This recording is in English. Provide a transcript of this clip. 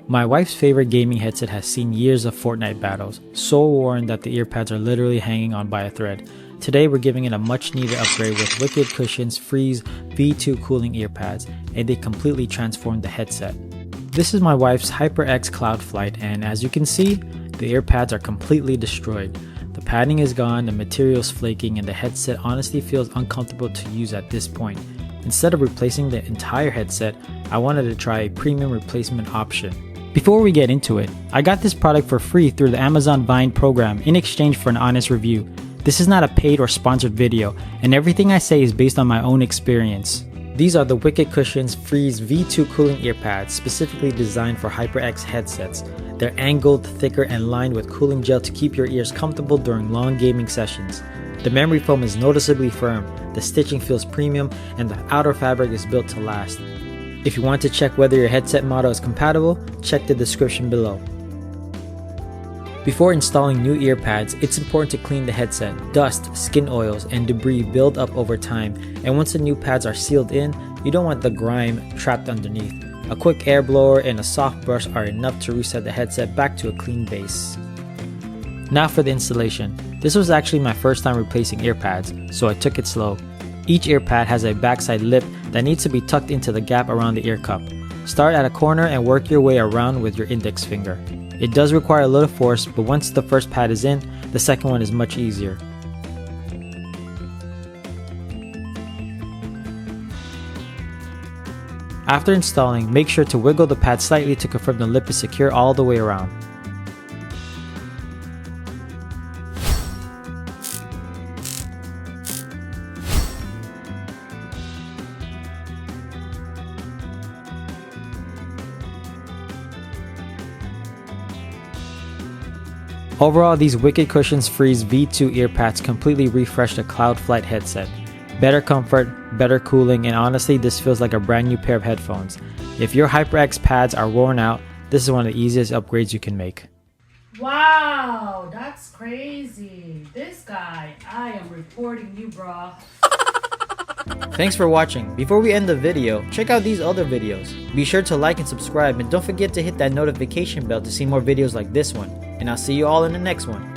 My wife's favorite gaming headset has seen years of Fortnite battles, so worn that the earpads are literally hanging on by a thread. Today we're giving it a much needed upgrade with Wicked Cushion's Freeze V2 cooling earpads, and they completely transformed the headset. This is my wife's HyperX Cloud Flight, and as you can see, the earpads are completely destroyed. The padding is gone, the material is flaking, and the headset honestly feels uncomfortable to use at this point. Instead of replacing the entire headset, I wanted to try a premium replacement option. Before we get into it, I got this product for free through the Amazon Vine program in exchange for an honest review. This is not a paid or sponsored video, and everything I say is based on my own experience. These are the Wicked Cushion's Freeze V2 cooling earpads, specifically designed for HyperX headsets. They're angled, thicker, and lined with cooling gel to keep your ears comfortable during long gaming sessions. The memory foam is noticeably firm, the stitching feels premium, and the outer fabric is built to last. If you want to check whether your headset model is compatible, check the description below. Before installing new earpads, it's important to clean the headset. Dust, skin oils, and debris build up over time, and once the new pads are sealed in, you don't want the grime trapped underneath. A quick air blower and a soft brush are enough to reset the headset back to a clean base. Now for the installation. This was actually my first time replacing earpads, so I took it slow. Each earpad has a backside lip that needs to be tucked into the gap around the ear cup. Start at a corner and work your way around with your index finger. It does require a little force, but once the first pad is in, the second one is much easier. After installing, make sure to wiggle the pad slightly to confirm the lip is secure all the way around. Overall, these Wicked Cushion's Freeze V2 earpads completely refreshed the Cloud Flight headset. Better comfort, better cooling, and honestly, this feels like a brand new pair of headphones. If your HyperX pads are worn out, this is one of the easiest upgrades you can make. Wow, that's crazy. This guy, I am reporting you, bro. Thanks for watching. Before we end the video, check out these other videos. Be sure to like and subscribe, and don't forget to hit that notification bell to see more videos like this one. And I'll see you all in the next one.